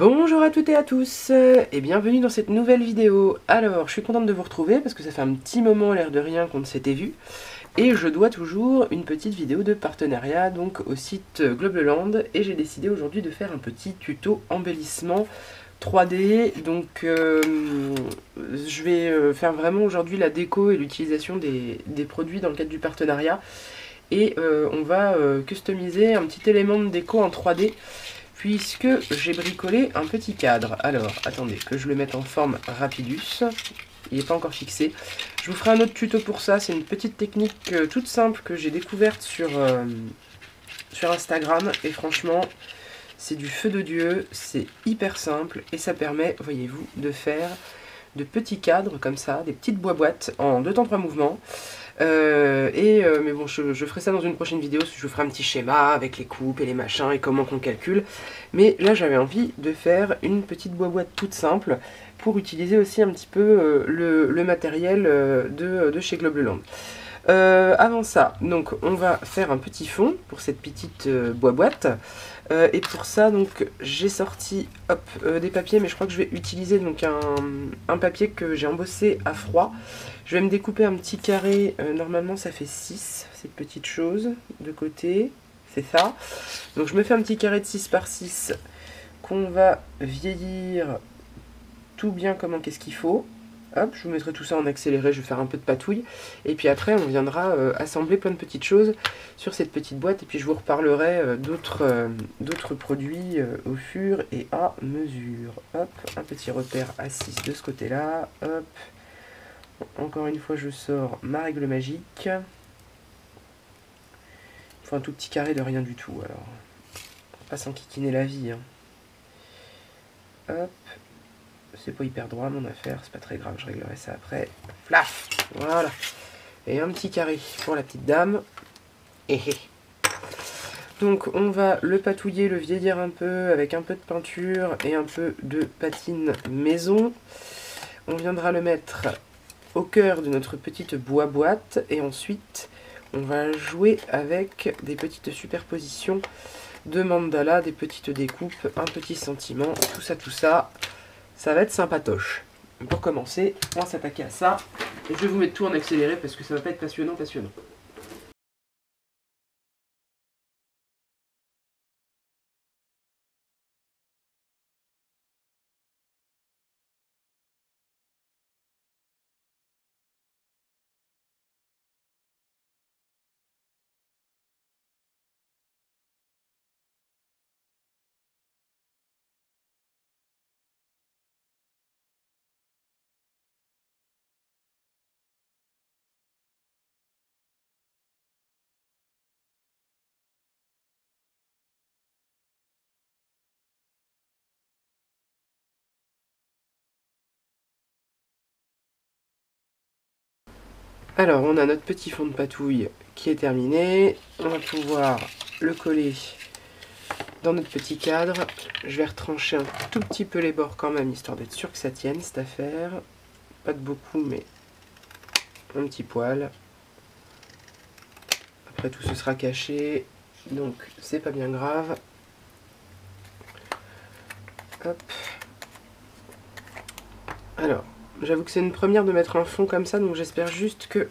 Bonjour à toutes et à tous et bienvenue dans cette nouvelle vidéo. Alors, je suis contente de vous retrouver parce que ça fait un petit moment, l'air de rien, qu'on ne s'était vu. Et je dois toujours une petite vidéo de partenariat donc au site Globeland. Et j'ai décidé aujourd'hui de faire un petit tuto embellissement 3D. Donc je vais faire vraiment aujourd'hui la déco et l'utilisation des produits dans le cadre du partenariat. Et on va customiser un petit élément de déco en 3D. Puisque j'ai bricolé un petit cadre. Alors, attendez, que je le mette en forme rapidus. Il n'est pas encore fixé. Je vous ferai un autre tuto pour ça. C'est une petite technique toute simple que j'ai découverte sur Instagram. Et franchement, c'est du feu de Dieu. C'est hyper simple. Et ça permet, voyez-vous, de faire de petits cadres comme ça. Des petites boîtes en 2 temps 3 mouvements. Mais bon, je ferai ça dans une prochaine vidéo, je vous ferai un petit schéma avec les coupes et les machins et comment qu'on calcule. Mais là, j'avais envie de faire une petite boîte toute simple pour utiliser aussi un petit peu le matériel de chez Globeland. Avant ça, donc on va faire un petit fond pour cette petite boîte. Et pour ça, donc j'ai sorti des papiers, mais je crois que je vais utiliser donc un papier que j'ai embossé à froid. Je vais me découper un petit carré, normalement ça fait 6, cette petite chose de côté, c'est ça. Donc je me fais un petit carré de 6 par 6 qu'on va vieillir tout bien comme qu'est-ce qu'il faut. Hop, je vous mettrai tout ça en accéléré, je vais faire un peu de patouille. Et puis après, on viendra assembler plein de petites choses sur cette petite boîte. Et puis je vous reparlerai d'autres produits au fur et à mesure. Hop, un petit repère à 6 de ce côté-là. Hop. Encore une fois, je sors ma règle magique. Il faut un tout petit carré de rien du tout, alors. Pas s'enquiquiner la vie. Hein. Hop. C'est pas hyper droit mon affaire, c'est pas très grave, je réglerai ça après. Flaf. Voilà. Et un petit carré pour la petite dame. Donc on va le patouiller, le vieillir un peu avec un peu de peinture et un peu de patine maison. On viendra le mettre au cœur de notre petite boîte et ensuite on va jouer avec des petites superpositions de mandala, des petites découpes, un petit sentiment, tout ça, ça va être sympatoche. Pour commencer, on va s'attaquer à ça et je vais vous mettre tout en accéléré parce que ça va pas être passionnant. Alors, on a notre petit fond de patouille qui est terminé. On va pouvoir le coller dans notre petit cadre. Je vais retrancher un tout petit peu les bords quand même, histoire d'être sûr que ça tienne cette affaire. Pas de beaucoup, mais un petit poil. Après, tout ce sera caché, donc c'est pas bien grave. Hop. Alors, j'avoue que c'est une première de mettre un fond comme ça, donc j'espère juste que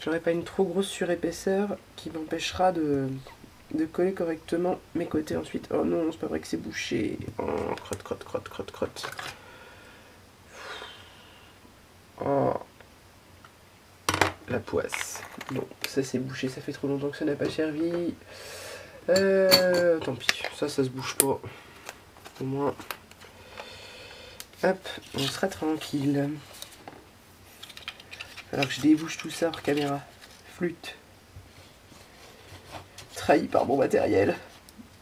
j'aurai pas une trop grosse surépaisseur qui m'empêchera de coller correctement mes côtés ensuite. Oh non, c'est pas vrai que c'est bouché. Oh, crotte. Oh, la poisse. Bon, ça c'est bouché, ça fait trop longtemps que ça n'a pas servi. Tant pis, ça se bouge pas. Au moins, hop, on sera tranquille. Alors que je débouche tout ça hors caméra. Flûte. Trahi par mon matériel.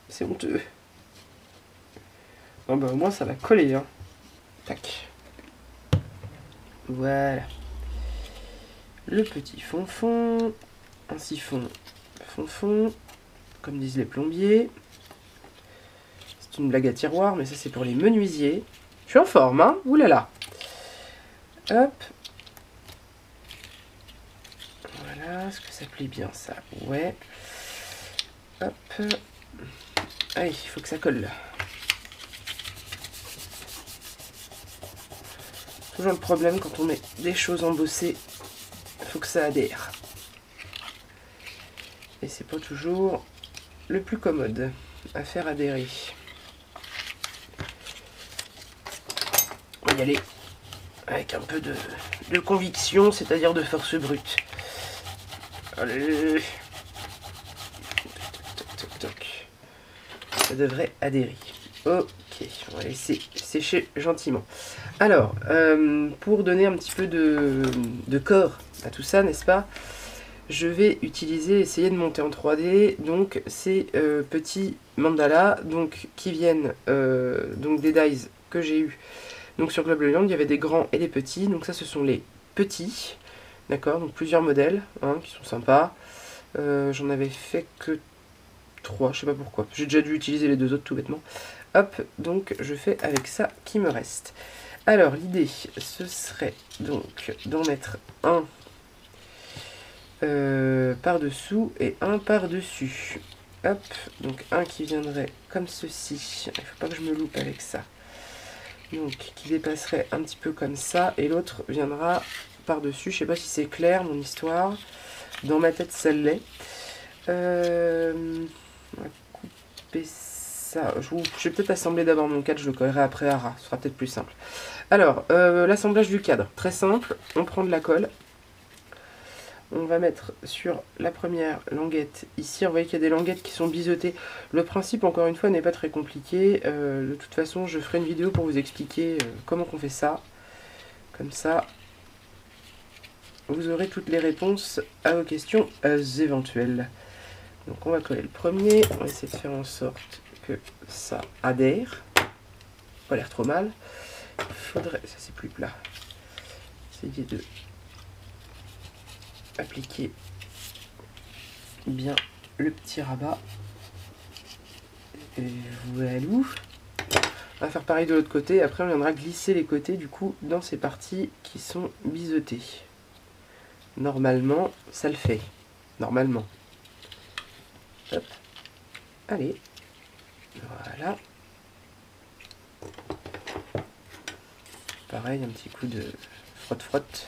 C'est honteux. Bon bah au moins ça va coller. Hein. Tac. Voilà. Le petit fond. Un siphon fond. Comme disent les plombiers. C'est une blague à tiroir, mais ça c'est pour les menuisiers. Je suis en forme, hein. Oulala. Hop. Voilà, est-ce que ça plaît bien ça? Ouais. Hop. Allez, il faut que ça colle. Toujours le problème quand on met des choses embossées, il faut que ça adhère. Et c'est pas toujours le plus commode à faire adhérer. On va y aller avec un peu de conviction, c'est-à-dire de force brute. Allez. Toc, toc, toc. Ça devrait adhérer. Ok, on va laisser sécher gentiment. Alors, pour donner un petit peu de corps à tout ça, n'est-ce pas? Je vais essayer de monter en 3D, donc ces petits mandalas donc, qui viennent donc des dies que j'ai eu. Donc sur Global Land, il y avait des grands et des petits, donc ça ce sont les petits, d'accord, donc plusieurs modèles hein, qui sont sympas. J'en avais fait que 3, je sais pas pourquoi, j'ai déjà dû utiliser les 2 autres tout bêtement. Hop, donc je fais avec ça qui me reste. Alors l'idée ce serait donc d'en mettre un par-dessous et un par-dessus. Hop, donc un qui viendrait comme ceci. Il ne faut pas que je me loupe avec ça. Donc qui dépasserait un petit peu comme ça. Et l'autre viendra par-dessus. Je ne sais pas si c'est clair mon histoire. Dans ma tête ça l'est. On va couper ça. Je vais peut-être assembler d'abord mon cadre. Je le collerai après à ras. Ce sera peut-être plus simple. Alors, l'assemblage du cadre. Très simple. On prend de la colle. On va mettre sur la première languette ici, vous voyez qu'il y a des languettes qui sont biseautées. Le principe, encore une fois, n'est pas très compliqué. De toute façon, je ferai une vidéo pour vous expliquer comment on fait ça. Comme ça, vous aurez toutes les réponses à vos questions éventuelles. Donc on va coller le premier, on va essayer de faire en sorte que ça adhère. Pas l'air trop mal. Il faudrait, ça c'est plus plat, essayer de appliquer bien le petit rabat. Et voilà. On va faire pareil de l'autre côté. Après on viendra glisser les côtés du coup dans ces parties qui sont biseautées. Normalement ça le fait. Normalement. Hop. Allez. Voilà. Pareil, un petit coup de frotte-frotte.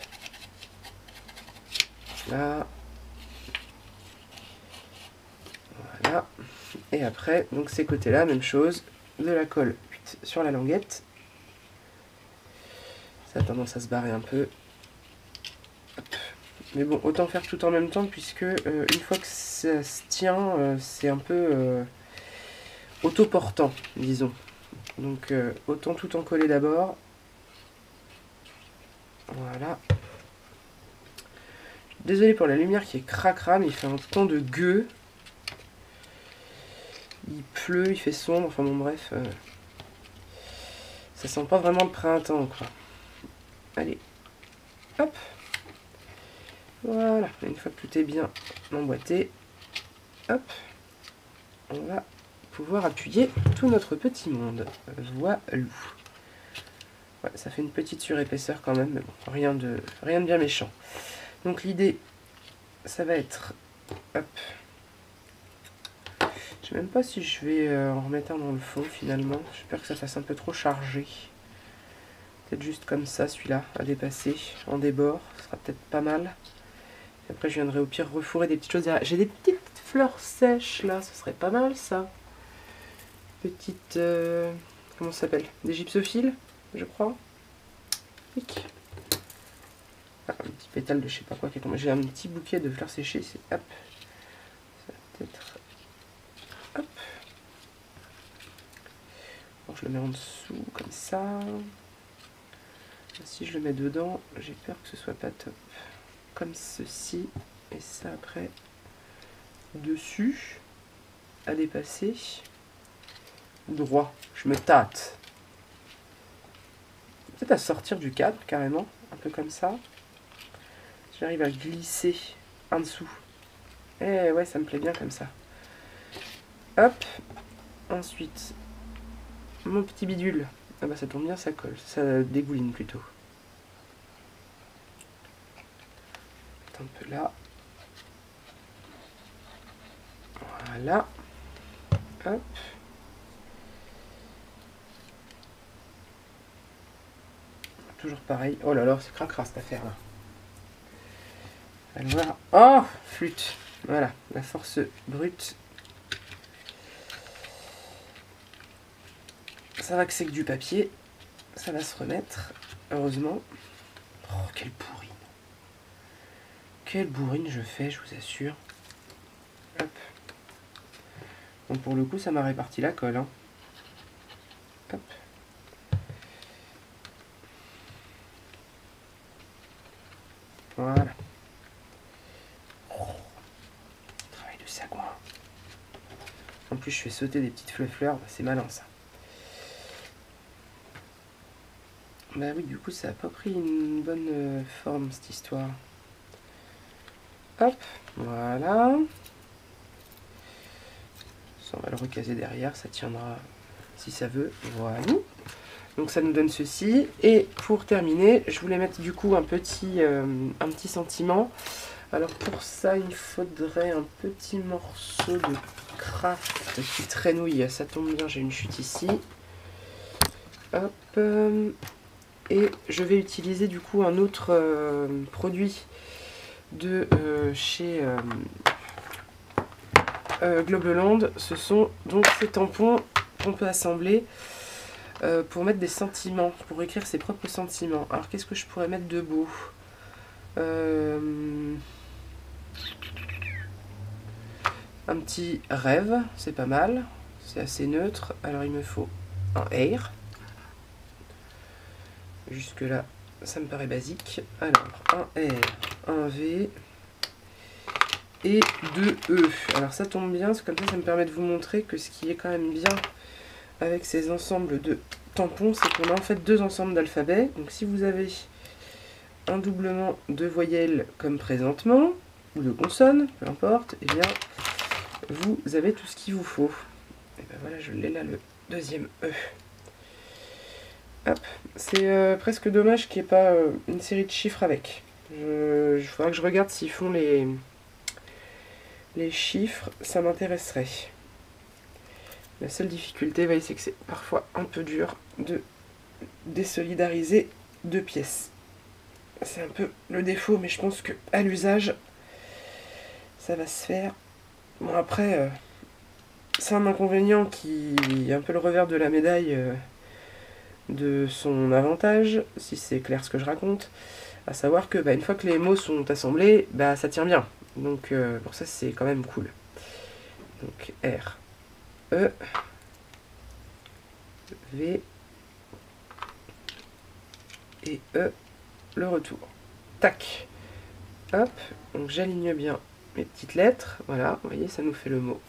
Là. Voilà. Et après, donc ces côtés-là, même chose. De la colle sur la languette. Ça a tendance à se barrer un peu. Hop. Mais bon, autant faire tout en même temps, puisque une fois que ça se tient, c'est un peu autoportant, disons. Donc autant tout en coller d'abord. Voilà. Désolé pour la lumière qui est cracra, mais il fait un temps de gueux. Il pleut, il fait sombre, enfin bon bref. Ça sent pas vraiment le printemps quoi. Allez. Hop. Voilà. Une fois que tout est bien emboîté. Hop. On va pouvoir appuyer tout notre petit monde. Voilà. Ouais, ça fait une petite surépaisseur quand même, mais bon, rien de bien méchant. Donc l'idée, ça va être, hop, je sais même pas si je vais en remettre un dans le fond finalement. J'espère que ça fasse un peu trop chargé. Peut-être juste comme ça, celui-là, à dépasser en débord, ce sera peut-être pas mal. Et après je viendrai au pire refourrer des petites choses derrière. J'ai des petites fleurs sèches là, ce serait pas mal ça. Petites, comment ça s'appelle? Des gypsophiles, je crois. Pic. Ah, un petit pétale de je sais pas quoi qui est tombé. J'ai un petit bouquet de fleurs séchées. C'est hop. Ça va peut-être. Hop. Bon, je le mets en dessous comme ça. Si je le mets dedans, j'ai peur que ce soit pas top. Comme ceci. Et ça après. Dessus. À dépasser. Droit. Je me tâte. Peut-être à sortir du cadre carrément. Un peu comme ça. J'arrive à glisser en dessous. Et ouais, ça me plaît bien comme ça. Hop. Ensuite, mon petit bidule. Ah bah ça tombe bien, ça colle. Ça dégouline plutôt. Un peu là. Voilà. Hop. toujours pareil. Oh là là, c'est cracra cette affaire là. Alors, oh, flûte. Voilà, la force brute. Ça va que c'est que du papier. Ça va se remettre, heureusement. Oh, quelle bourrine. Quelle bourrine je fais, je vous assure. Hop. Donc pour le coup, ça m'a réparti la colle. Hein. Hop. Voilà. Oh, travail de sagouin. En plus, je fais sauter des petites fleurs. C'est malin ça. Bah oui, du coup, ça n'a pas pris une bonne forme cette histoire. Hop, voilà. Ça, on va le recaser derrière, ça tiendra si ça veut. Voilà. Donc ça nous donne ceci. Et pour terminer, je voulais mettre du coup un petit sentiment. Alors pour ça, il faudrait un petit morceau de craft qui traînouille. Ça tombe bien, j'ai une chute ici. Hop. Et je vais utiliser du coup un autre produit de chez Globeland. Ce sont donc ces tampons qu'on peut assembler pour mettre des sentiments, pour écrire ses propres sentiments. Alors qu'est-ce que je pourrais mettre de beau? Un petit rêve, c'est pas mal, c'est assez neutre. Alors il me faut un air. Jusque là ça me paraît basique. Alors un R, un V et 2 E. Alors ça tombe bien, comme ça me permet de vous montrer que ce qui est quand même bien avec ces ensembles de tampons, c'est qu'on a en fait deux ensembles d'alphabets. Donc si vous avez un doublement de voyelles comme présentement, ou de consonnes, peu importe, et bien vous avez tout ce qu'il vous faut. Et ben voilà, je l'ai là, le deuxième E. Hop, c'est presque dommage qu'il n'y ait pas une série de chiffres avec. Il faudra que je regarde s'ils font les chiffres, ça m'intéresserait. La seule difficulté, c'est que c'est parfois un peu dur de désolidariser deux pièces. C'est un peu le défaut, mais je pense que à l'usage, ça va se faire. Bon après, c'est un inconvénient qui est un peu le revers de la médaille de son avantage, si c'est clair ce que je raconte, à savoir que une fois que les mots sont assemblés, ça tient bien. Donc pour ça c'est quand même cool. Donc R, E, V et E, le retour. Tac. Hop, donc j'aligne bien mes petites lettres. Voilà, vous voyez, ça nous fait le mot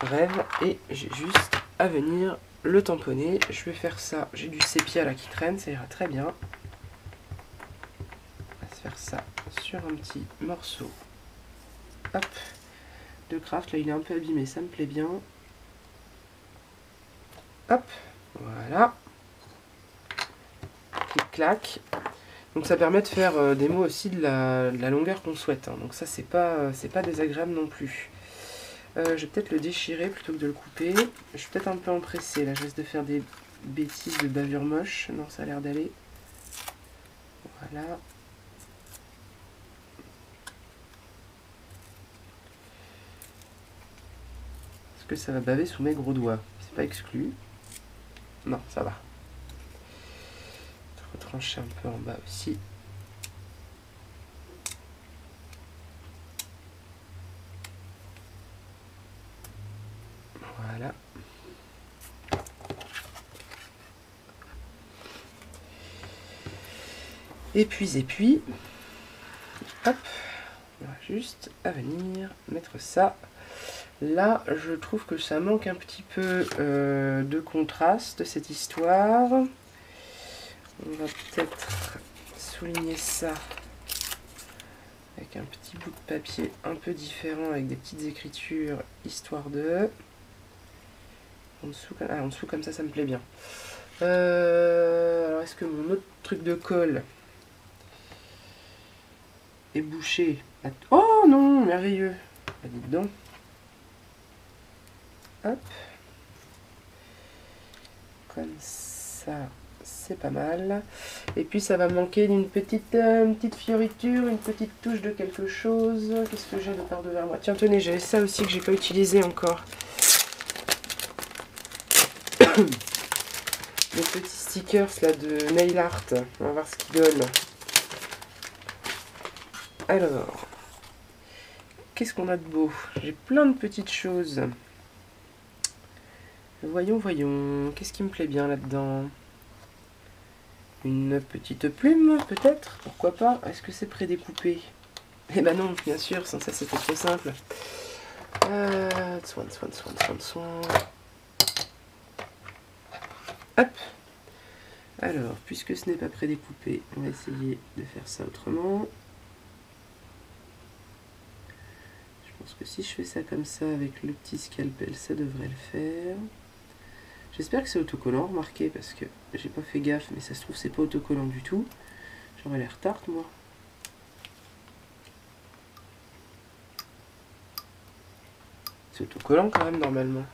rêve. Et j'ai juste à venir le tamponner. Je vais faire ça. J'ai du sépia là qui traîne, ça ira très bien. On va se faire ça sur un petit morceau. Hop, de craft. Là, il est un peu abîmé, ça me plaît bien. Hop, voilà. Clic-clac. Donc ça permet de faire des mots aussi de la longueur qu'on souhaite. Hein. Donc ça, c'est pas désagréable non plus. Je vais peut-être le déchirer plutôt que de le couper. Je suis peut-être un peu empressée. Là, je risque de faire des bêtises de bavure moche. Non, ça a l'air d'aller. Voilà. Est-ce que ça va baver sous mes gros doigts? C'est pas exclu. Non, ça va. Retrancher un peu en bas aussi. Voilà. Et puis, hop, on va juste à venir mettre ça. Là, je trouve que ça manque un petit peu de contraste, cette histoire. On va peut-être souligner ça avec un petit bout de papier un peu différent, avec des petites écritures, histoire de... En dessous comme ça me plaît bien. Alors, est-ce que mon autre truc de colle est bouché? Oh non, merveilleux. Dites donc. Hop. Comme ça. c'est pas mal. Et puis ça va me manquer d'une petite fioriture, une petite touche de quelque chose. Qu'est-ce que j'ai de par devers moi? Tiens, tenez, j'avais ça aussi que j'ai pas utilisé encore. Les petits stickers là de nail art. On va voir ce qu'ils donnent. Alors, qu'est-ce qu'on a de beau? J'ai plein de petites choses. Voyons, voyons. Qu'est-ce qui me plaît bien là-dedans? Une petite plume, peut-être? Pourquoi pas? Est-ce que c'est prédécoupé? Eh ben non, bien sûr, sans ça c'était trop simple. Soin. Hop. Alors, puisque ce n'est pas prédécoupé, on va essayer de faire ça autrement. Je pense que si je fais ça comme ça avec le petit scalpel, ça devrait le faire. J'espère que c'est autocollant, remarquez, parce que j'ai pas fait gaffe, mais ça se trouve c'est pas autocollant du tout. J'aurais l'air tarte, moi. C'est autocollant quand même, normalement.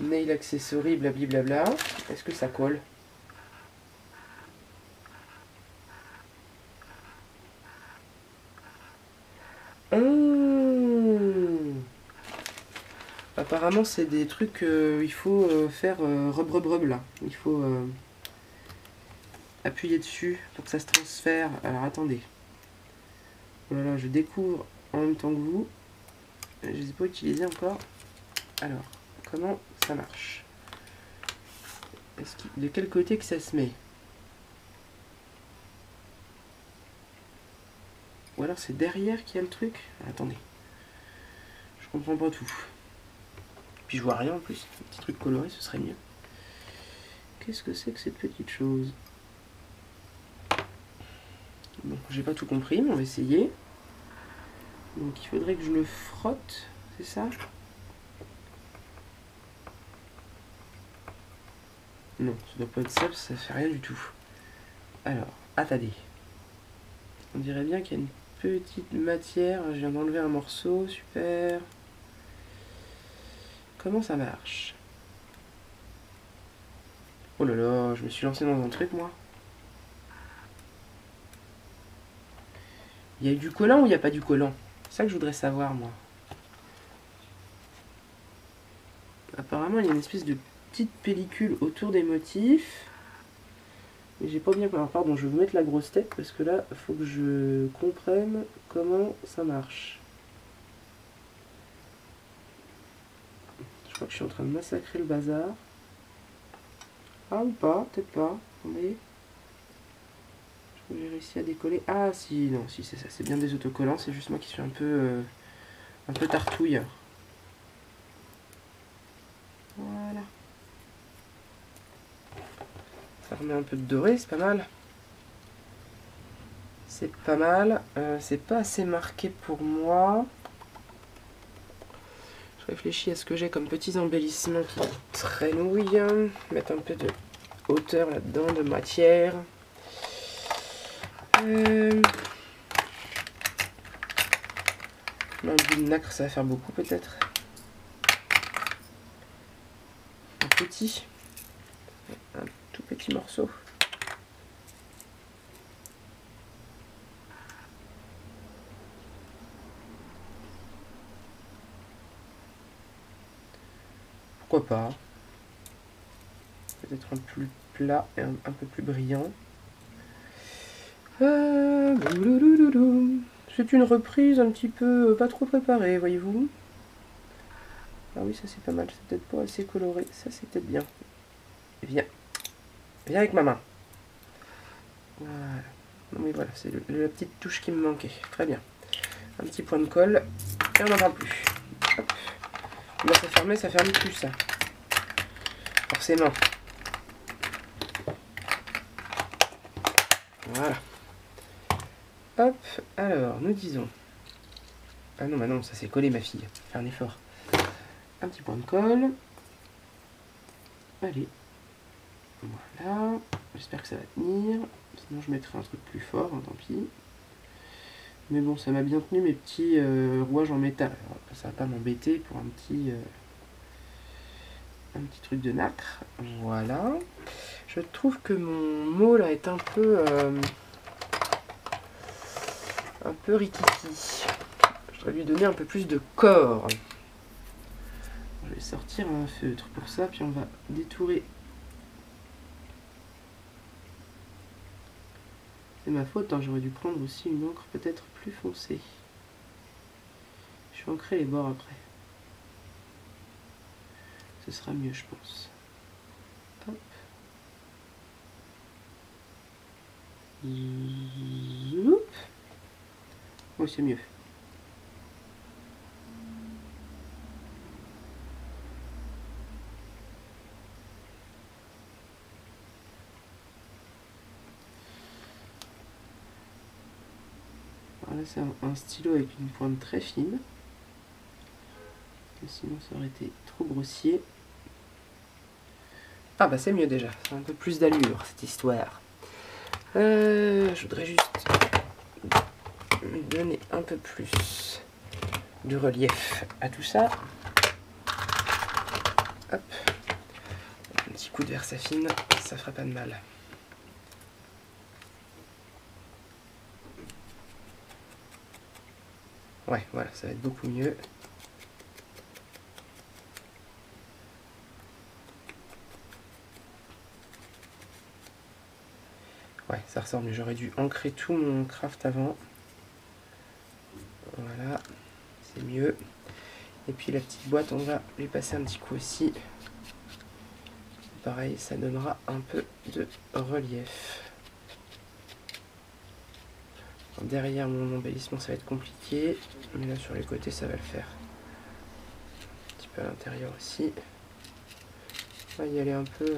Nail accessory, blablabla. Est-ce que ça colle? Apparemment, c'est des trucs, il faut faire rub là. Il faut appuyer dessus pour que ça se transfère. Alors attendez. Oh là là, je découvre en même temps que vous. Je ne les ai pas utilisés encore. Alors, comment ça marche? De quel côté que ça se met? Ou alors c'est derrière qu'il y a le truc? Attendez. Je comprends pas tout. Puis je vois rien en plus. Un petit truc coloré, ce serait mieux. Qu'est-ce que c'est que cette petite chose? Bon, j'ai pas tout compris, mais on va essayer. Donc il faudrait que je le frotte, c'est ça? Non, ça doit pas être ça, parce que ça fait rien du tout. Alors, attendez. On dirait bien qu'il y a une petite matière. Je viens d'enlever un morceau, super. Comment ça marche? Oh là là, je me suis lancé dans un truc, moi. Il y a du collant ou il n'y a pas du collant? C'est ça que je voudrais savoir, moi. Apparemment, il y a une espèce de petite pellicule autour des motifs. Mais j'ai pas bien compris. Alors, pardon, je vais vous mettre la grosse tête parce que là, il faut que je comprenne comment ça marche. Je crois que je suis en train de massacrer le bazar. Ah, ou pas, peut-être pas. Attendez. Je crois que j'ai réussi à décoller. Ah, si, non, si, c'est ça. C'est bien des autocollants. C'est juste moi qui suis un peu tartouille. Voilà. Ça remet un peu de doré, c'est pas mal. C'est pas mal. C'est pas assez marqué pour moi. Je réfléchis à ce que j'ai comme petits embellissements qui traînouillent. Mettre un peu de hauteur là-dedans, de matière. Un bout de nacre, ça va faire beaucoup peut-être. Un tout petit morceau. Pourquoi pas? Peut-être un plus plat et un peu plus brillant. C'est une reprise un petit peu pas trop préparée, voyez-vous. Ah oui, ça c'est pas mal, c'est peut-être pas assez coloré. Ça c'est peut-être bien. Viens. Viens avec ma main. Voilà. Non mais voilà, c'est la petite touche qui me manquait. Très bien. Un petit point de colle. Et on n'entend plus. Hop. Là ça fermait, ça ferme plus ça. Forcément. Voilà. Hop, alors, nous disons... Ah non, bah non, ça s'est collé, ma fille. Fais un effort. Un petit point de colle. Allez. Voilà. J'espère que ça va tenir. Sinon, je mettrai un truc plus fort, hein, tant pis. Mais bon, ça m'a bien tenu mes petits rouages en métal. Alors, ça va pas m'embêter pour un petit un petit truc de nacre. Voilà. Je trouve que mon mot là est un peu rikiki. Je dois lui donner un peu plus de corps. Je vais sortir un feutre pour ça, puis on va détourer. C'est ma faute, hein, j'aurais dû prendre aussi une encre peut-être plus foncée. Je vais ancrer les bords après. Ce sera mieux, je pense. Hop. Zoup. Oh, c'est mieux. Alors là, c'est un stylo avec une pointe très fine. Sinon, ça aurait été trop grossier. Ah bah c'est mieux déjà, c'est un peu plus d'allure cette histoire. Je voudrais juste lui donner un peu plus de relief à tout ça. Hop, un petit coup de Versafine, ça fera pas de mal. Ouais, voilà, ça va être beaucoup mieux. Ouais, ça ressort mieux. J'aurais dû ancrer tout mon craft avant. Voilà, c'est mieux. Et puis la petite boîte, on va lui passer un petit coup aussi. Pareil, ça donnera un peu de relief. Derrière mon embellissement, ça va être compliqué. Mais là, sur les côtés, ça va le faire. Un petit peu à l'intérieur aussi. On va y aller un peu...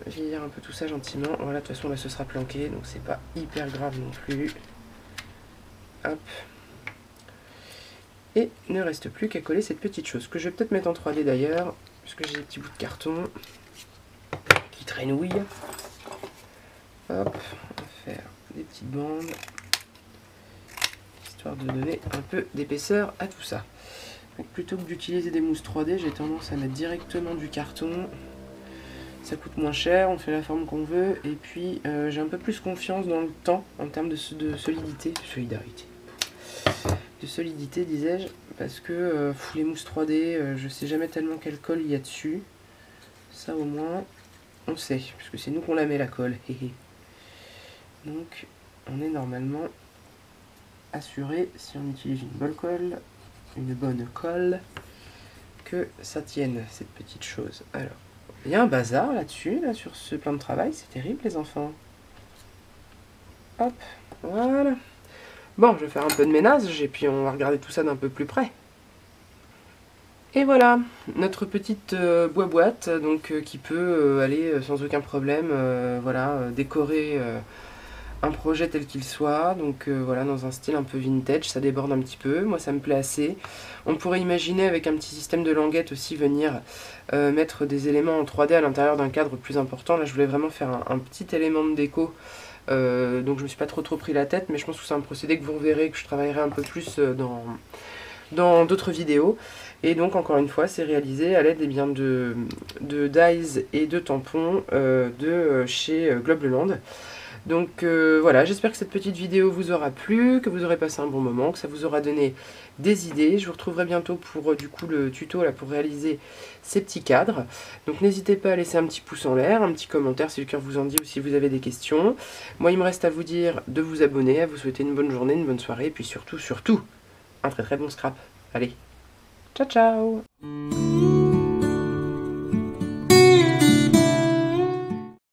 vieillir un peu tout ça gentiment. Voilà, de toute façon là ce sera planqué, donc c'est pas hyper grave non plus. Hop. Et il ne reste plus qu'à coller cette petite chose, que je vais peut-être mettre en 3D d'ailleurs, puisque j'ai des petits bouts de carton qui traînouillent. Hop, on va faire des petites bandes, histoire de donner un peu d'épaisseur à tout ça. Donc, plutôt que d'utiliser des mousses 3D, j'ai tendance à mettre directement du carton. Ça coûte moins cher, on fait la forme qu'on veut, et puis j'ai un peu plus confiance dans le temps en termes de solidité, de solidité disais-je, parce que les mousses 3D, je sais jamais tellement quelle colle il y a dessus. Ça au moins, on sait, puisque c'est nous qu'on la met la colle. Donc on est normalement assuré, si on utilise une bonne colle, que ça tienne cette petite chose. Alors, il y a un bazar là-dessus, là, sur ce plan de travail, c'est terrible les enfants. Hop, voilà. Bon, je vais faire un peu de ménage et puis on va regarder tout ça d'un peu plus près. Et voilà, notre petite boîte, donc qui peut aller sans aucun problème, voilà, décorer un projet tel qu'il soit, donc voilà, dans un style un peu vintage, ça déborde un petit peu, moi ça me plaît assez. On pourrait imaginer avec un petit système de languettes aussi venir mettre des éléments en 3D à l'intérieur d'un cadre plus important. Là je voulais vraiment faire un petit élément de déco, donc je me suis pas trop pris la tête, mais je pense que c'est un procédé que vous reverrez, que je travaillerai un peu plus dans d'autres vidéos. Et donc encore une fois c'est réalisé à l'aide de dies et de tampons de chez Globleland. Donc voilà, j'espère que cette petite vidéo vous aura plu, que vous aurez passé un bon moment, que ça vous aura donné des idées. Je vous retrouverai bientôt pour du coup le tuto là pour réaliser ces petits cadres. Donc n'hésitez pas à laisser un petit pouce en l'air, un petit commentaire si le cœur vous en dit ou si vous avez des questions. Moi il me reste à vous dire de vous abonner, à vous souhaiter une bonne journée, une bonne soirée et puis surtout, un très très bon scrap. Allez, ciao ciao!